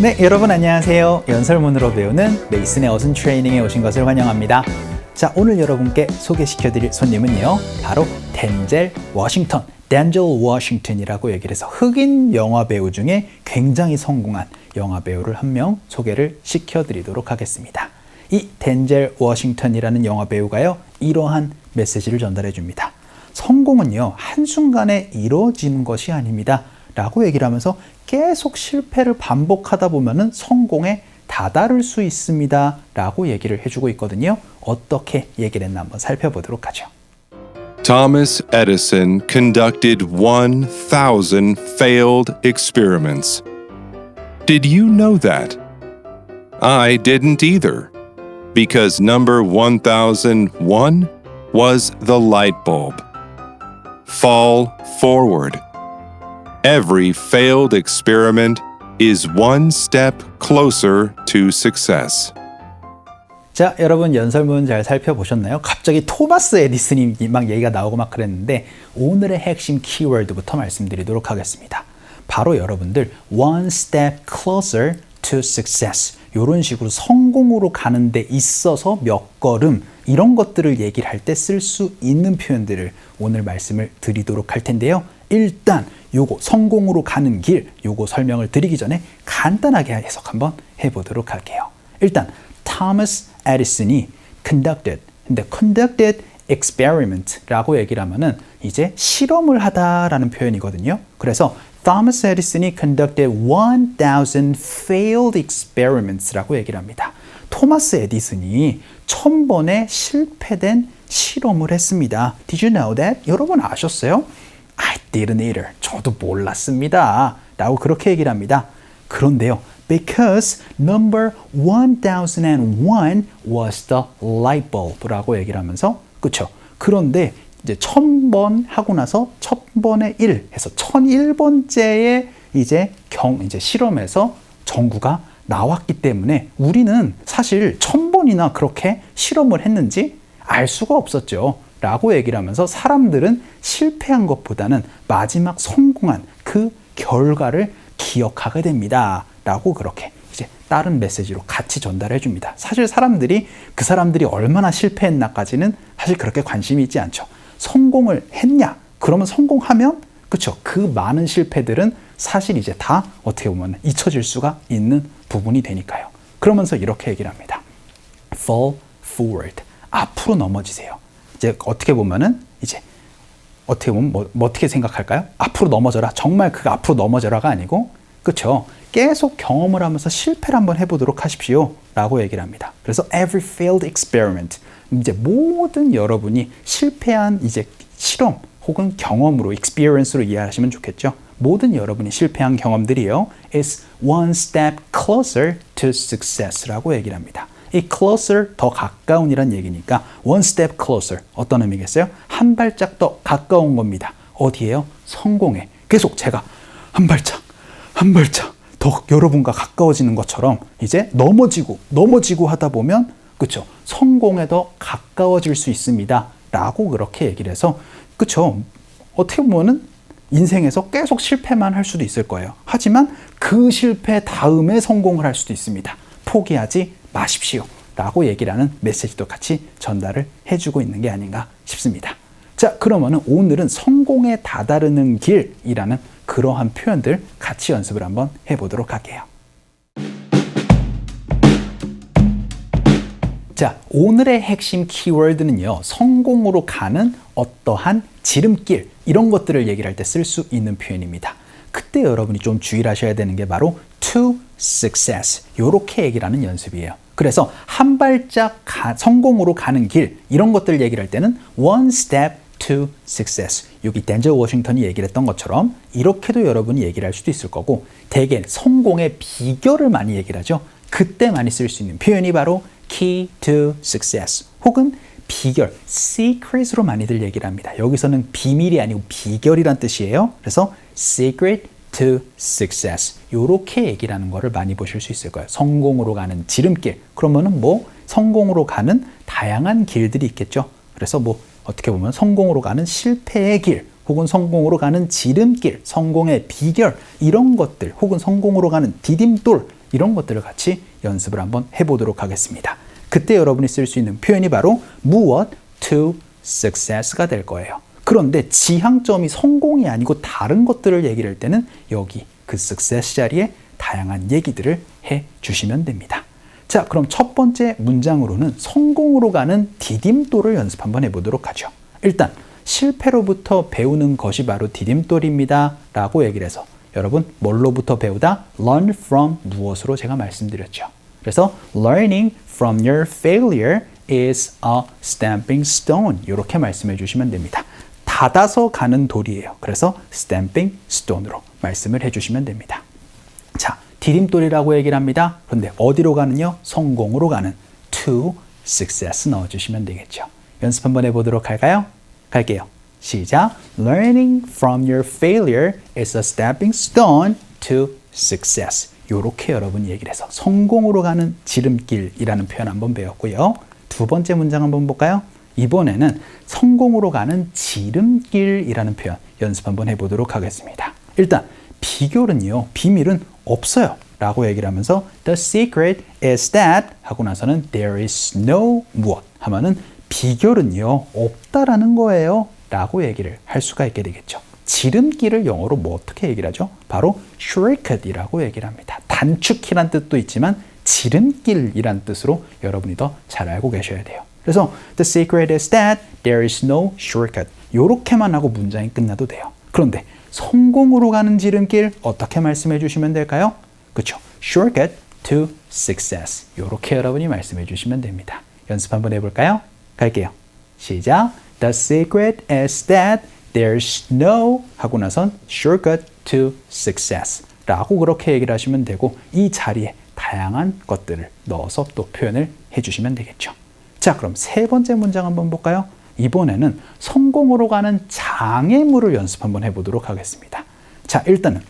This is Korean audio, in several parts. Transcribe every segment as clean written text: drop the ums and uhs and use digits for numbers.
네, 여러분 안녕하세요. 연설문으로 배우는 메이슨의 어순 트레이닝에 오신 것을 환영합니다. 자, 오늘 여러분께 소개시켜드릴 손님은요, 바로 덴젤 워싱턴, 덴젤 워싱턴이라고 얘기를 해서 흑인 영화 배우 중에 굉장히 성공한 영화 배우를 한 명 소개를 시켜드리도록 하겠습니다. 이 덴젤 워싱턴이라는 영화 배우가요, 이러한 메시지를 전달해 줍니다. 성공은요, 한순간에 이루어지는 것이 아닙니다 라고 얘기를 하면서 계속 실패를 반복하다 보면은 성공에 다다를 수 있습니다 라고 얘기를 해주고 있거든요. 어떻게 얘기를 했나 한번 살펴보도록 하죠. Thomas Edison conducted 1,000 failed experiments. Did you know that? I didn't either, because number 1001 was the light bulb. Fall forward. Every failed experiment is one step closer to success. 자, 여러분 연설문 잘 살펴보셨나요? 갑자기 토마스 에디슨이 막 얘기가 나오고 막 그랬는데 오늘의 핵심 키워드부터 말씀드리도록 하겠습니다. 바로 여러분들 one step closer to success 이런 식으로 성공으로 가는 데 있어서 몇 걸음 이런 것들을 얘기를 할 때 쓸 수 있는 표현들을 오늘 말씀을 드리도록 할 텐데요. 일단 요거 성공으로 가는 길 요거 설명을 드리기 전에 간단하게 해석 한번 해보도록 할게요. 일단 토마스 에디슨이 conducted experiment라고 얘기를 하면은 이제 실험을 하다라는 표현이거든요. 그래서 토마스 에디슨이 conducted 1,000 failed experiments라고 얘기를 합니다. 토마스 에디슨이 1000번의 실패된 실험을 했습니다. Did you know that? 여러분 아셨어요? I didn't either. 저도 몰랐습니다. 라고 그렇게 얘기를 합니다. 그런데요. Because number 1001 was the light bulb 라고 얘기를 하면서 그쵸? 그런데 이제 1000번 하고 나서 1000번에 1 해서 1001번째의 이제 실험에서 정구가 나왔기 때문에 우리는 사실 1000번이나 그렇게 실험을 했는지 알 수가 없었죠. 라고 얘기를 하면서 사람들은 실패한 것보다는 마지막 성공한 그 결과를 기억하게 됩니다. 라고 그렇게 이제 다른 메시지로 같이 전달해 줍니다. 사실 그 사람들이 얼마나 실패했나까지는 사실 그렇게 관심이 있지 않죠. 성공을 했냐? 그러면 성공하면 그쵸? 그 많은 실패들은 사실 이제 다 어떻게 보면 잊혀질 수가 있는 부분이 되니까요. 그러면서 이렇게 얘기를 합니다. Fall forward. 앞으로 넘어지세요. 이제 어떻게 보면은 이제 어떻게 보면 어떻게 생각할까요? 앞으로 넘어져라. 정말 그 앞으로 넘어져라가 아니고 그렇죠. 계속 경험을 하면서 실패를 한번 해보도록 하십시오. 라고 얘기를 합니다. 그래서 every failed experiment 이제 모든 여러분이 실패한 이제 실험 혹은 경험으로 experience로 이해하시면 좋겠죠. 모든 여러분이 실패한 경험들이요. is one step closer to success라고 얘기를 합니다. 이 closer 더 가까운이란 얘기니까 one step closer 어떤 의미겠어요? 한 발짝 더 가까운 겁니다. 어디에요? 성공에. 계속 제가 한 발짝 더 여러분과 가까워지는 것처럼 이제 넘어지고 하다 보면 그쵸? 성공에 더 가까워질 수 있습니다. 라고 그렇게 얘기를 해서 그쵸? 어떻게 보면은 인생에서 계속 실패만 할 수도 있을 거예요. 하지만 그 실패 다음에 성공을 할 수도 있습니다. 포기하지 마십시오. 라고 얘기를 하는 메시지도 같이 전달을 해주고 있는 게 아닌가 싶습니다. 자, 그러면은 오늘은 성공에 다다르는 길이라는 그러한 표현들 같이 연습을 한번 해보도록 할게요. 자, 오늘의 핵심 키워드는요, 성공으로 가는 어떠한 지름길, 이런 것들을 얘기를 할 때 쓸 수 있는 표현입니다. 그때 여러분이 좀 주의를 하셔야 되는 게 바로 to success, 이렇게 얘기를 하는 연습이에요. 그래서 한 발짝 성공으로 가는 길, 이런 것들 얘기를 할 때는 one step to success. 여기 덴젤 워싱턴이 얘기를 했던 것처럼 이렇게도 여러분이 얘기를 할 수도 있을 거고 대개 성공의 비결을 많이 얘기를 하죠. 그때 많이 쓸 수 있는 표현이 바로 key to success 혹은 비결, secret으로 많이들 얘기를 합니다. 여기서는 비밀이 아니고 비결이란 뜻이에요. 그래서 secret to success 이렇게 얘기를 하는 거를 많이 보실 수 있을 거예요. 성공으로 가는 지름길. 그러면은 성공으로 가는 다양한 길들이 있겠죠. 그래서 어떻게 보면 성공으로 가는 실패의 길 혹은 성공으로 가는 지름길, 성공의 비결 이런 것들 혹은 성공으로 가는 디딤돌 이런 것들을 같이 연습을 한번 해보도록 하겠습니다. 그때 여러분이 쓸 수 있는 표현이 바로 무엇 to success가 될 거예요. 그런데 지향점이 성공이 아니고 다른 것들을 얘기를 할 때는 여기 그 success 자리에 다양한 얘기들을 해 주시면 됩니다. 자, 그럼 첫 번째 문장으로는 성공으로 가는 디딤돌을 연습 한번 해보도록 하죠. 일단 실패로부터 배우는 것이 바로 디딤돌입니다 라고 얘기를 해서 여러분 뭘로부터 배우다? learn from 무엇으로 제가 말씀드렸죠. 그래서 learning from your failure is a stamping stone 이렇게 말씀해 주시면 됩니다. 닫아서 가는 돌이에요. 그래서 stamping stone으로 말씀을 해주시면 됩니다. 자, 디딤돌이라고 얘기를 합니다. 그런데 어디로 가는요? 성공으로 가는 to success 넣어주시면 되겠죠. 연습 한번 해보도록 할까요? 갈게요. 시작. Learning from your failure is a stepping stone to success. 이렇게 여러분이 얘기를 해서 성공으로 가는 지름길이라는 표현 한번 배웠고요. 두 번째 문장 한번 볼까요? 이번에는 성공으로 가는 지름길이라는 표현 연습 한번 해보도록 하겠습니다. 일단 비결은요, 비밀은 없어요 라고 얘기를 하면서 The secret is that 하고 나서는 There is no 무엇 하면은 비결은요 없다라는 거예요 라고 얘기를 할 수가 있게 되겠죠. 지름길을 영어로 뭐 어떻게 얘기를 하죠? 바로 shortcut이라고 얘기를 합니다. 단축키란 뜻도 있지만 지름길이란 뜻으로 여러분이 더 잘 알고 계셔야 돼요. 그래서 The secret is that there is no shortcut. 이렇게만 하고 문장이 끝나도 돼요. 그런데 성공으로 가는 지름길 어떻게 말씀해 주시면 될까요? 그렇죠. Shortcut to success. 이렇게 여러분이 말씀해 주시면 됩니다. 연습 한번 해볼까요? 갈게요. 시작. The secret is that there's no 하고 나선 shortcut to success 라고 그렇게 얘기를 하시면 되고 이 자리에 다양한 것들을 넣어서 또 표현을 해주시면 되겠죠. 자, 그럼 세 번째 문장 한번 볼까요? 이번에는 성공으로 가는 장애물을 연습 한번 해보도록 하겠습니다. 자, 일단은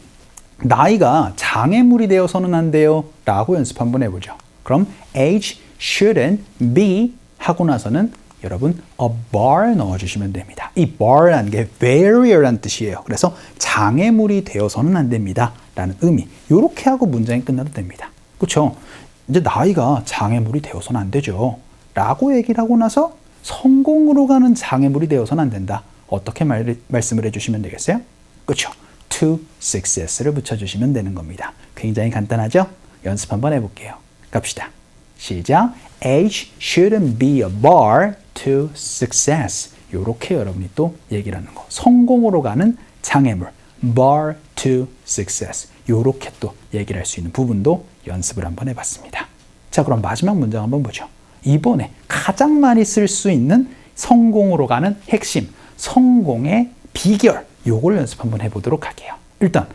나이가 장애물이 되어서는 안 돼요 라고 연습 한번 해보죠. 그럼 age shouldn't be 하고 나서는 여러분 a bar 넣어주시면 됩니다. 이 bar라는 게 barrier라는 뜻이에요. 그래서 장애물이 되어서는 안 됩니다 라는 의미. 이렇게 하고 문장이 끝나도 됩니다. 그렇죠? 이제 나이가 장애물이 되어서는 안 되죠 라고 얘기를 하고 나서 성공으로 가는 장애물이 되어서는 안 된다. 어떻게 말씀을 해주시면 되겠어요? 그렇죠. to success를 붙여주시면 되는 겁니다. 굉장히 간단하죠? 연습 한번 해볼게요. 갑시다. 시작. Age shouldn't be a bar to success. 이렇게 여러분이 또 얘기를 하는 거. 성공으로 가는 장애물. bar to success. 이렇게 또 얘기를 할 수 있는 부분도 연습을 한번 해봤습니다. 자, 그럼 마지막 문장 한번 보죠. 이번에 가장 많이 쓸 수 있는 성공으로 가는 핵심, 성공의 비결, 요걸 연습 한번 해보도록 할게요. 일단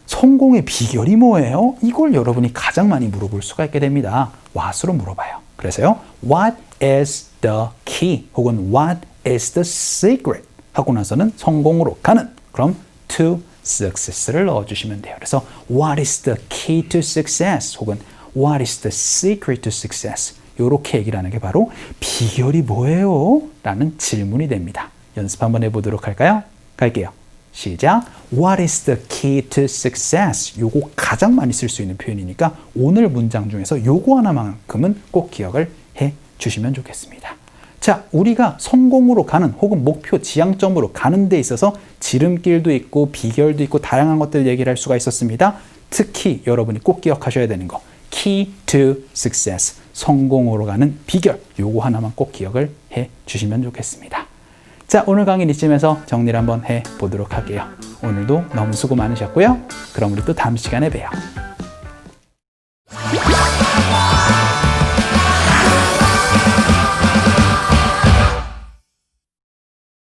성공의 비결이 뭐예요? 이걸 여러분이 가장 많이 물어볼 수가 있게 됩니다. what으로 물어봐요. 그래서요, what is the key 혹은 what is the secret 하고 나서는 성공으로 가는, 그럼 to success를 넣어주시면 돼요. 그래서 what is the key to success 혹은 what is the secret to success 이렇게 얘기를 하는 게 바로 비결이 뭐예요? 라는 질문이 됩니다. 연습 한번 해보도록 할까요? 갈게요. 시작. What is the key to success? 요거 가장 많이 쓸 수 있는 표현이니까 오늘 문장 중에서 요거 하나만큼은 꼭 기억을 해 주시면 좋겠습니다. 자, 우리가 성공으로 가는 혹은 목표 지향점으로 가는 데 있어서 지름길도 있고 비결도 있고 다양한 것들 얘기를 할 수가 있었습니다. 특히 여러분이 꼭 기억하셔야 되는 거 key to success, 성공으로 가는 비결, 요거 하나만 꼭 기억을 해 주시면 좋겠습니다. 자, 오늘 강의는 이쯤에서 정리를 한번 해 보도록 할게요. 오늘도 너무 수고 많으셨고요. 그럼 우리 또 다음 시간에 봬요.